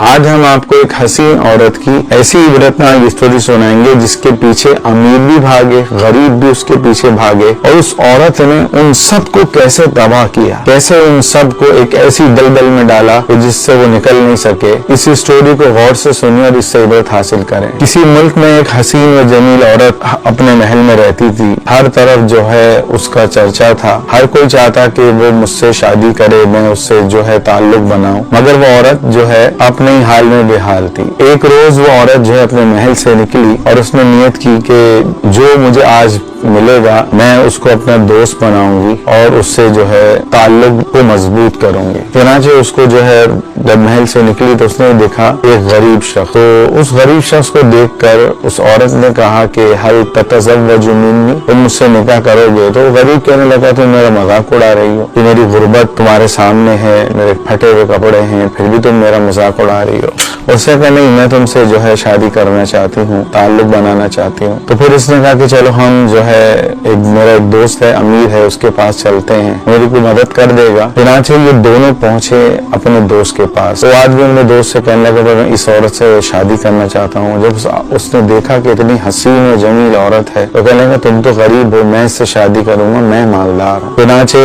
आज हम आपको एक हसीन औरत की ऐसी इबरतनाक स्टोरी सुनाएंगे जिसके पीछे अमीर भी भागे, गरीब भी उसके पीछे भागे, और उस औरत ने उन सबको कैसे तबाह किया, कैसे उन सबको एक ऐसी दलदल में डाला जिससे वो निकल नहीं सके। इस स्टोरी को गौर से सुनिए और इससे इबरत हासिल करें। किसी मुल्क में एक हसीन व जमील औरत अपने महल में रहती थी। हर तरफ जो है उसका चर्चा था, हर कोई चाहता कि वो मुझसे शादी करे, मैं उससे जो है ताल्लुक बनाऊं, मगर वो औरत जो है अपने हाल में बेहाल थी। एक रोज वो औरत जो है अपने महल से निकली और उसने नियत की कि जो मुझे आज मिलेगा मैं उसको अपना दोस्त बनाऊंगी और उससे जो है ताल्लुक को मजबूत करूंगी। चुनांचे उसको जो है जब महल से निकली तो उसने देखा एक गरीब शख्स। तो उस गरीब शख्स को देखकर उस औरत ने कहा कि हल ततज़व्वजु मिन्नी, तुम मुझसे निकाह करोगे? तो गरीब कहने लगा तुम मेरा मजाक उड़ा रही हो, कि मेरी गुर्बत तुम्हारे सामने है, मेरे फटे हुए कपड़े हैं, फिर भी तुम मेरा मजाक उड़ा रही हो। उसने कहा नहीं, मैं तुमसे जो है शादी करना चाहती हूँ, ताल्लुक बनाना चाहती हूँ। तो फिर उसने कहा कि चलो हम जो है मेरा एक दोस्त है, अमीर है, उसके पास चलते हैं, मेरी कोई मदद कर देगा। चुनांचे ये दोनों पहुंचे अपने दोस्त के पास। तो आज भी अपने दोस्त से कहने लगा मैं इस औरत से शादी करना चाहता हूँ। जब उसने देखा कि इतनी हसीन और जमील औरत है तो कहने लगा तुम तो गरीब हो, मैं इससे शादी करूंगा, मैं मालदार हूँ। चुनांचे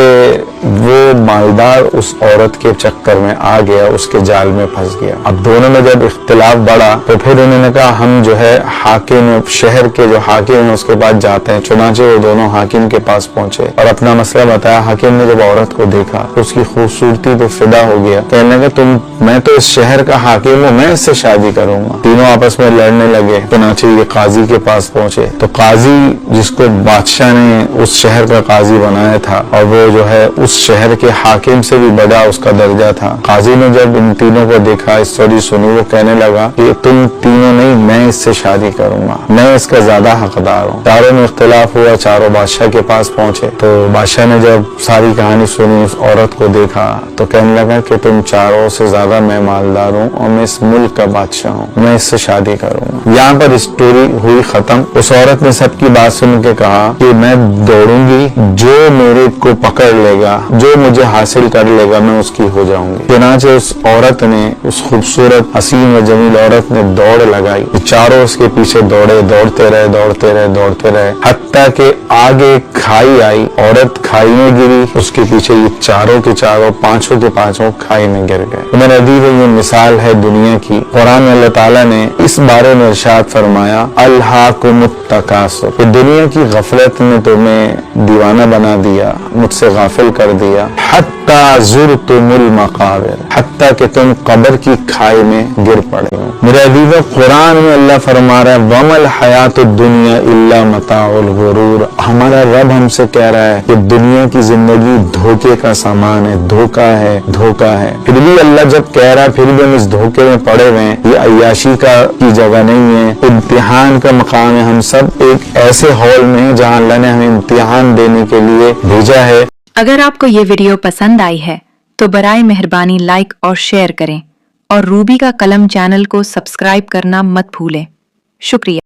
वो मालदार उस औरत के चक्कर में आ गया, उसके जाल में फंस गया। अब दोनों में जब इख्तिलाफ बढ़ा तो फिर उन्होंने कहा हम जो है हाकिम, शहर के जो हाकिम है उसके पास जाते हैं। चुनांचे वो दोनों हाकिम के पास पहुंचे और अपना मसला बताया। हाकिम ने जब औरत को देखा तो उसकी खूबसूरती पे फिदा हो गया। कहने लगा मैं तो इस शहर का हाकिम हूँ, मैं इससे शादी करूंगा। तीनों आपस में लड़ने लगे। चुनांचे ये काजी के पास पहुंचे तो काजी, जिसको बादशाह ने उस शहर का काजी बनाया था और वो जो है उस शहर के हाकिम से भी बड़ा उसका दर्जा था। काजी ने जब इन तीनों को देखा, स्टोरी सुनी, वो कहने लगा कि तुम तीनों नहीं, मैं इससे शादी करूंगा, मैं इसका ज्यादा हकदार हूँ। चारों में इख्तिलाफ हुआ, चारों बादशाह के पास पहुंचे। तो बादशाह ने जब सारी कहानी सुनी, उस औरत को देखा तो कहने लगा कि तुम चारों से ज्यादा मैं मालदार हूँ और मैं इस मुल्क का बादशाह हूँ, मैं इससे शादी करूंगा। यहाँ पर स्टोरी हुई खत्म। उस औरत ने सबकी बात सुन के कहा कि मैं दौड़ूंगी, जो मेरे को पकड़ लेगा, जो मुझे हासिल कर लेगा, मैं उसकी हो जाऊंगी। चुनांचे उस औरत ने, उस खूबसूरत हसीन व जमील औरत ने दौड़ लगाई। चारों उसके पीछे दौड़े, दौड़ते रहे, दौड़ते रहे, दौड़ते रहे, हत्ता के आगे खाई आई। औरत खाई में गिरी, उसके पीछे ये चारों के चारों, पांचों के पांचों खाई में गिर गए। मेरे अदीब, ये मिसाल है दुनिया की। कुरान में अल्लाह ताला ने इस बारे में इरशाद फरमाया अल्हाकुमुत तकासुर, कि दुनिया की गफलत ने तुम्हें दीवाना बना दिया, मुझसे गाफिल कर दिया। हत्ता ज़ुरतुमुल मकाबिर, हत्ता कि तुम कब्र की खाई में गिर पड़े हो। मेरे अदीब, कुरान में अल्लाह फरमा रहा है वमल हयातुद दुनिया इल्ला मताउल गुरूर। हमारा रब हमसे कह रहा है कि दुनिया की जिंदगी धोखे का सामान है, धोखा है, धोखा है। फिर भी अल्लाह जब कह रहा है, फिर भी हम इस धोखे में पड़े हुए हैं। ये अय्याशी की जगह नहीं है, इम्तिहान का मकाम है। हम सब एक ऐसे हॉल में हैं जहाँ अल्लाह ने हमें इम्तिहान देने के लिए भेजा है। अगर आपको ये वीडियो पसंद आई है तो बराए मेहरबानी लाइक और शेयर करें और रूबी का कलम चैनल को सब्सक्राइब करना मत भूलें। शुक्रिया।